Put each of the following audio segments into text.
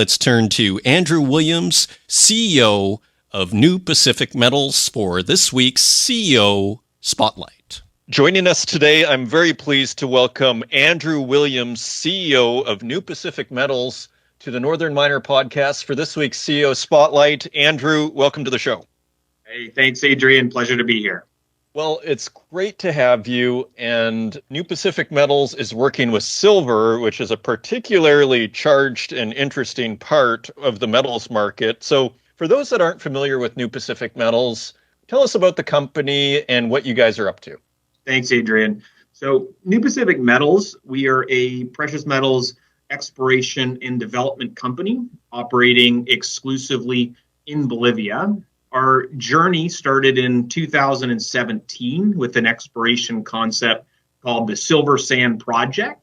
Let's turn to Andrew Williams, CEO of New Pacific Metals, for this week's CEO Spotlight. Joining us today, I'm very pleased to welcome Andrew Williams, CEO of New Pacific Metals, to the Northern Miner Podcast for this week's CEO Spotlight. Andrew, welcome to the show. Hey, thanks, Adrian. Pleasure to be here. Well, it's great to have you, and New Pacific Metals is working with silver, which is a particularly charged and interesting part of the metals market. So for those that aren't familiar with New Pacific Metals, tell us about the company and what you guys are up to. Thanks, Adrian. So New Pacific Metals, we are a precious metals exploration and development company operating exclusively in Bolivia. Our journey started in 2017 with an exploration concept called the Silver Sand Project.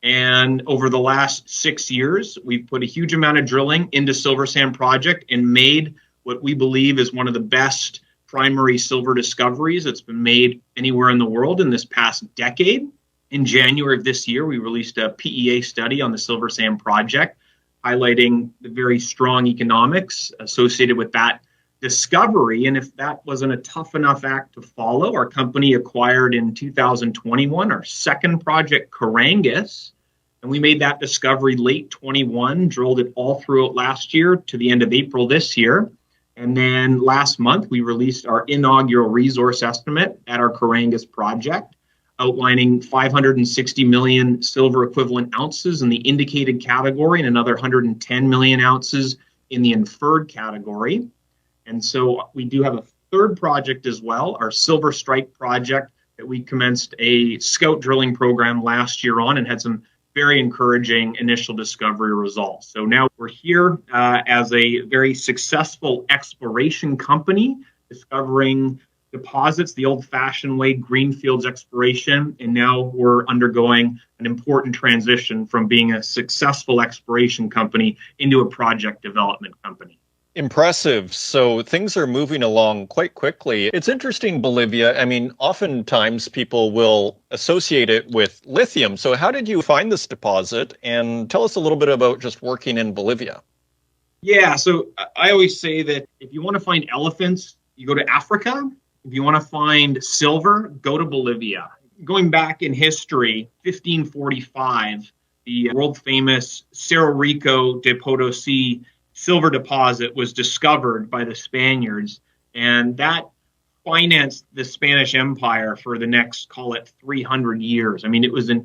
And over the last 6 years, we've put a huge amount of drilling into Silver Sand Project and made what we believe is one of the best primary silver discoveries that's been made anywhere in the world in this past decade. In January of this year, we released a PEA study on the Silver Sand Project, highlighting the very strong economics associated with that discovery. And if that wasn't a tough enough act to follow, our company acquired in 2021 our second project, Carangas, and we made that discovery late 21, drilled it all throughout last year to the end of April this year. And then last month, we released our inaugural resource estimate at our Carangas project, outlining 560 million silver equivalent ounces in the indicated category and another 110 million ounces in the inferred category. And so we do have a third project as well, our Silver Strike project that we commenced a scout drilling program last year on and had some very encouraging initial discovery results. So now we're here as a very successful exploration company, discovering deposits the old-fashioned way, greenfields exploration, and now we're undergoing an important transition from being a successful exploration company into a project development company. Impressive. So things are moving along quite quickly. It's interesting, Bolivia. I mean, oftentimes people will associate it with lithium. So how did you find this deposit? And tell us a little bit about just working in Bolivia. Yeah, so I always say that if you want to find elephants, you go to Africa. If you want to find silver, go to Bolivia. Going back in history, 1545, the world-famous Cerro Rico de Potosi silver deposit was discovered by the Spaniards, and that financed the Spanish Empire for the next, call it 300 years. I mean, it was, I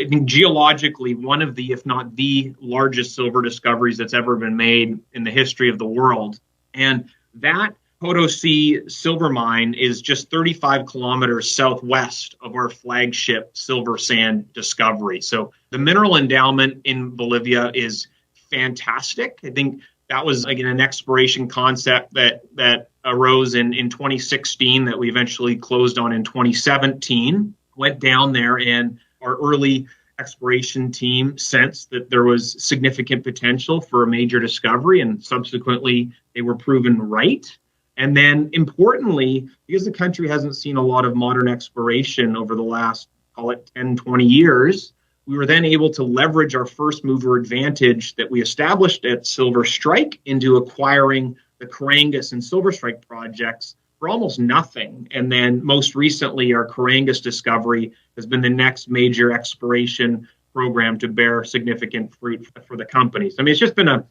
think, geologically one of the, if not the largest silver discoveries that's ever been made in the history of the world. And that Potosi silver mine is just 35 kilometers southwest of our flagship silver sand discovery. So the mineral endowment in Bolivia is fantastic. I think that was, again, an exploration concept that arose in 2016 that we eventually closed on in 2017. Went down there, and our early exploration team sensed that there was significant potential for a major discovery, and subsequently they were proven right. And then importantly, because the country hasn't seen a lot of modern exploration over the last, call it 10, 20 years, we were then able to leverage our first mover advantage that we established at Silver Strike into acquiring the Carangas and Silver Strike projects for almost nothing. And then most recently, our Carangas discovery has been the next major exploration program to bear significant fruit for the company. So, I mean, it's just been a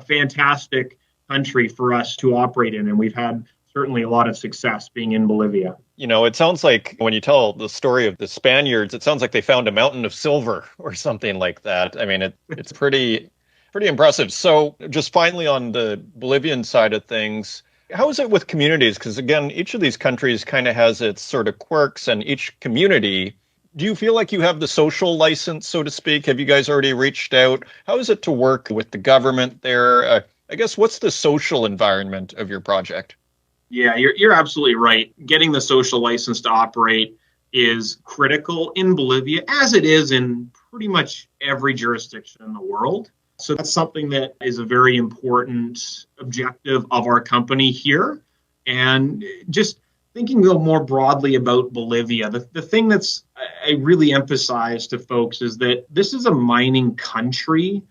fantastic country for us to operate in, and we've had certainly a lot of success being in Bolivia. You know, it sounds like when you tell the story of the Spaniards, it sounds like they found a mountain of silver or something like that. I mean, it's pretty impressive. So just finally on the Bolivian side of things, how is it with communities? Because again, each of these countries kind of has its sort of quirks, and each community, do you feel like you have the social license, so to speak? Have you guys already reached out? How is it to work with the government there? I guess, what's the social environment of your project? Yeah, you're absolutely right. Getting the social license to operate is critical in Bolivia, as it is in pretty much every jurisdiction in the world. So that's something that is a very important objective of our company here. And just thinking though more broadly about Bolivia, the thing that's I really emphasize to folks is that this is a mining country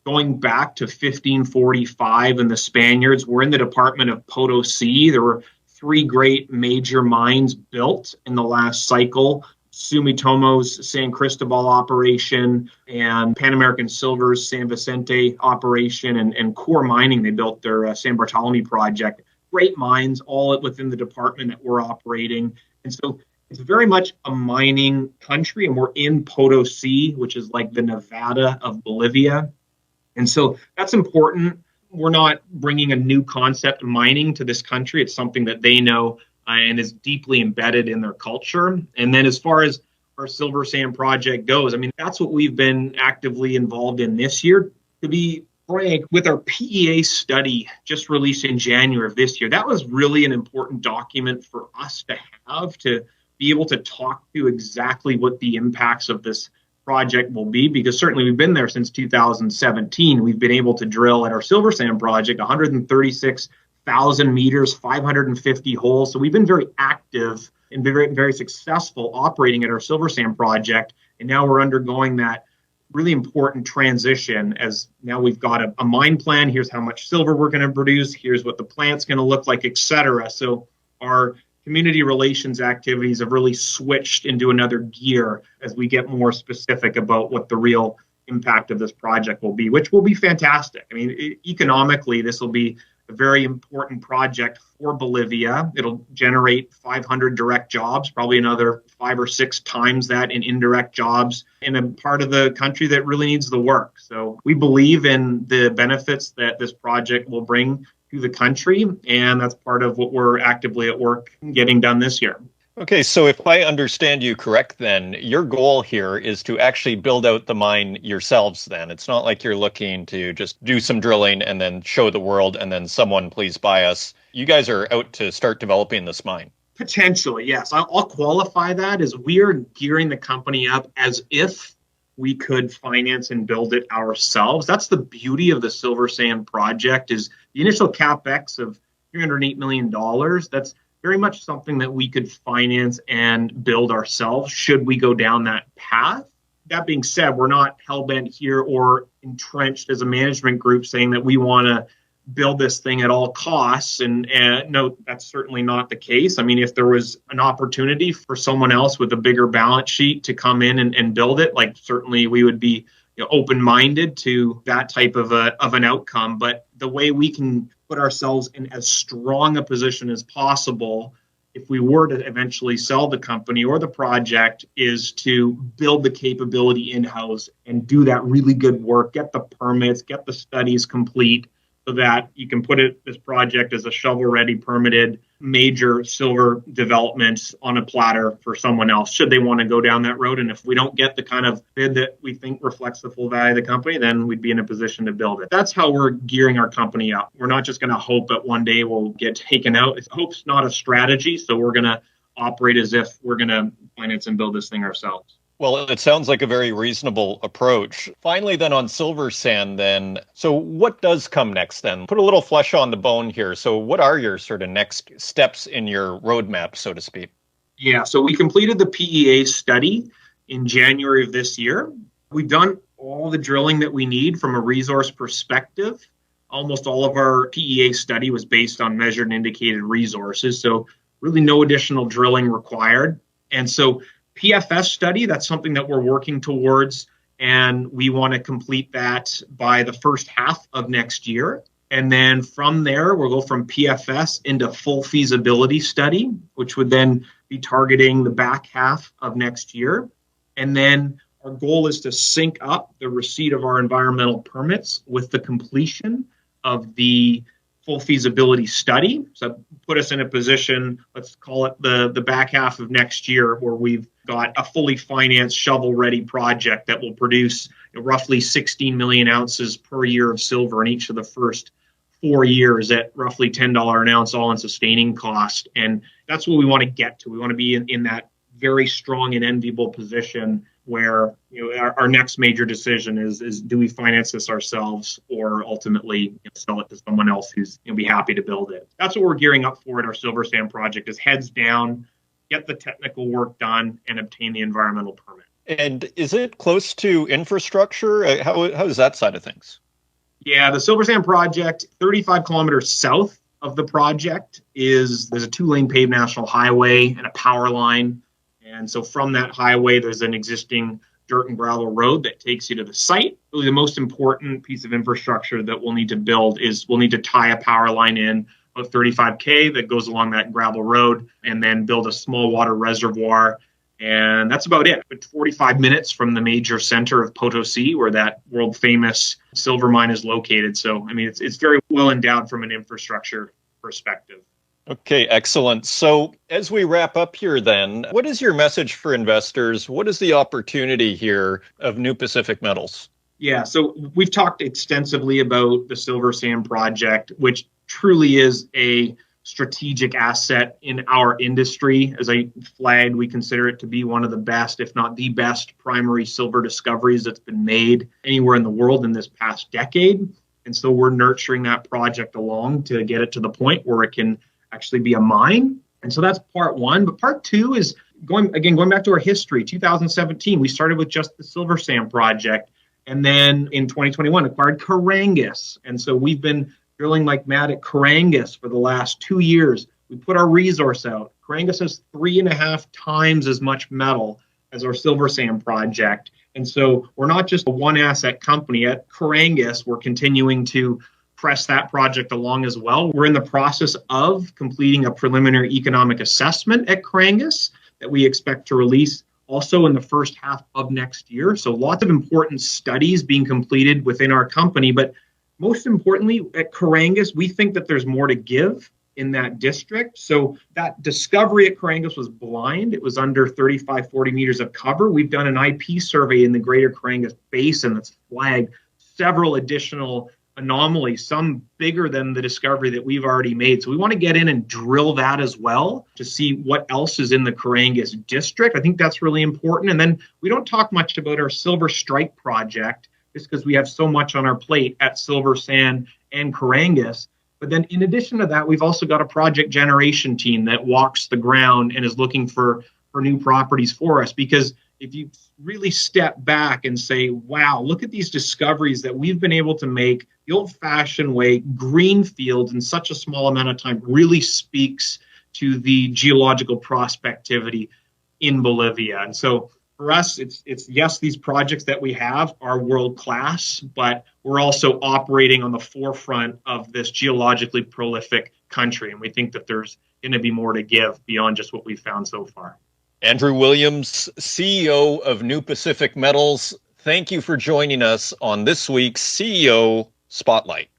going back to 1545 and the Spaniards. We're in the Department of Potosi. There were three great major mines built in the last cycle. Sumitomo's San Cristobal operation and Pan American Silver's San Vicente operation and Core Mining, they built their San Bartolome project. Great mines, all within the department that we're operating. And so it's very much a mining country, and we're in Potosi, which is like the Nevada of Bolivia. And so that's important. We're not bringing a new concept of mining to this country. It's something that they know and is deeply embedded in their culture. And then as far as our Silver Sand project goes, I mean, that's what we've been actively involved in this year. To be frank, with our PEA study just released in January of this year, that was really an important document for us to have, to be able to talk to exactly what the impacts of this project will be, because certainly we've been there since 2017. We've been able to drill at our Silver Sand project 136,000 meters, 550 holes. So we've been very active and very, very successful operating at our Silver Sand project. And now we're undergoing that really important transition, as now we've got a mine plan. Here's how much silver we're going to produce. Here's what the plant's going to look like, et cetera. So our community relations activities have really switched into another gear as we get more specific about what the real impact of this project will be, which will be fantastic. I mean, economically, this will be a very important project for Bolivia. It'll generate 500 direct jobs, probably another 5 or 6 times that in indirect jobs in a part of the country that really needs the work. So we believe in the benefits that this project will bring to the country, and that's part of what we're actively at work getting done this year. Okay, so if I understand you correct, then your goal here is to actually build out the mine yourselves then. It's not like you're looking to just do some drilling and then show the world and then someone please buy us. You guys are out to start developing this mine. Potentially, yes. I'll qualify that as we are gearing the company up as if we could finance and build it ourselves. That's the beauty of the Silver Sand project, is the initial capex of $308 million. That's very much something that we could finance and build ourselves should we go down that path. That being said, we're not hell-bent here or entrenched as a management group saying that we want to build this thing at all costs. And no, that's certainly not the case. I mean, if there was an opportunity for someone else with a bigger balance sheet to come in and build it, like certainly we would be open-minded to that type of an outcome. But the way we can put ourselves in as strong a position as possible if we were to eventually sell the company or the project is to build the capability in-house and do that really good work, get the permits, get the studies complete, so that you can put this project as a shovel-ready, permitted, major silver development on a platter for someone else, should they want to go down that road. And if we don't get the kind of bid that we think reflects the full value of the company, then we'd be in a position to build it. That's how we're gearing our company up. We're not just going to hope that one day we'll get taken out. Hope's not a strategy, so we're going to operate as if we're going to finance and build this thing ourselves. Well, it sounds like a very reasonable approach. Finally, then on Silver Sand, then, so what does come next then? Put a little flesh on the bone here. So what are your sort of next steps in your roadmap, so to speak? Yeah, so we completed the PEA study in January of this year. We've done all the drilling that we need from a resource perspective. Almost all of our PEA study was based on measured and indicated resources, so really no additional drilling required. And so PFS study, that's something that we're working towards, and we want to complete that by the first half of next year. And then from there, we'll go from PFS into full feasibility study, which would then be targeting the back half of next year. And then our goal is to sync up the receipt of our environmental permits with the completion of the full feasibility study. So put us in a position, let's call it the back half of next year, where we've got a fully financed shovel-ready project that will produce roughly 16 million ounces per year of silver in each of the first 4 years at roughly $10 an ounce all-in sustaining cost. And that's what we want to get to. We want to be in that very strong and enviable position where our next major decision is do we finance this ourselves or ultimately sell it to someone else who's be happy to build it. That's what we're gearing up for at our Silver Sand project, is heads down, get the technical work done, and obtain the environmental permit. And is it close to infrastructure? How is that side of things? Yeah, the Silver Sand project, 35 kilometers south of the project, is there's a two-lane paved national highway and a power line. And so from that highway, there's an existing dirt and gravel road that takes you to the site. Really, the most important piece of infrastructure that we'll need to build is we'll need to tie a power line in about 35K that goes along that gravel road, and then build a small water reservoir. And that's about it. But 45 minutes from the major center of Potosi, where that world famous silver mine is located. So, I mean, it's very well endowed from an infrastructure perspective. Okay, excellent. So, as we wrap up here, then, what is your message for investors? What is the opportunity here of New Pacific Metals? Yeah, so we've talked extensively about the Silver Sand project, which truly is a strategic asset in our industry. As I flagged, we consider it to be one of the best, if not the best, primary silver discoveries that's been made anywhere in the world in this past decade. And so we're nurturing that project along to get it to the point where it can actually be a mine. And so that's part one. But part two is going back to our history. 2017, we started with just the Silver Sand project. And then in 2021, acquired Carangus. And so we've been drilling like mad at Carangus for the last 2 years. We put our resource out. Carangus has 3.5 times as much metal as our Silver Sand project. And so we're not just a one asset company. At Carangus, we're continuing to press that project along as well. We're in the process of completing a preliminary economic assessment at Carangus that we expect to release also in the first half of next year. So lots of important studies being completed within our company. But most importantly, at Carangus, we think that there's more to give in that district. So that discovery at Carangus was blind. It was under 35, 40 meters of cover. We've done an IP survey in the greater Carangus Basin that's flagged several additional anomalies, some bigger than the discovery that we've already made. So we want to get in and drill that as well to see what else is in the Carangus district. I think that's really important. And then we don't talk much about our Silver Strike project just because we have so much on our plate at Silver Sand and Carangus. But then in addition to that, we've also got a project generation team that walks the ground and is looking for new properties for us. Because if you really step back and say, wow, look at these discoveries that we've been able to make the old-fashioned way, greenfields in such a small amount of time, really speaks to the geological prospectivity in Bolivia. And so for us, it's yes, these projects that we have are world class, but we're also operating on the forefront of this geologically prolific country. And we think that there's going to be more to give beyond just what we've found so far. Andrew Williams, CEO of New Pacific Metals, thank you for joining us on this week's CEO Spotlight.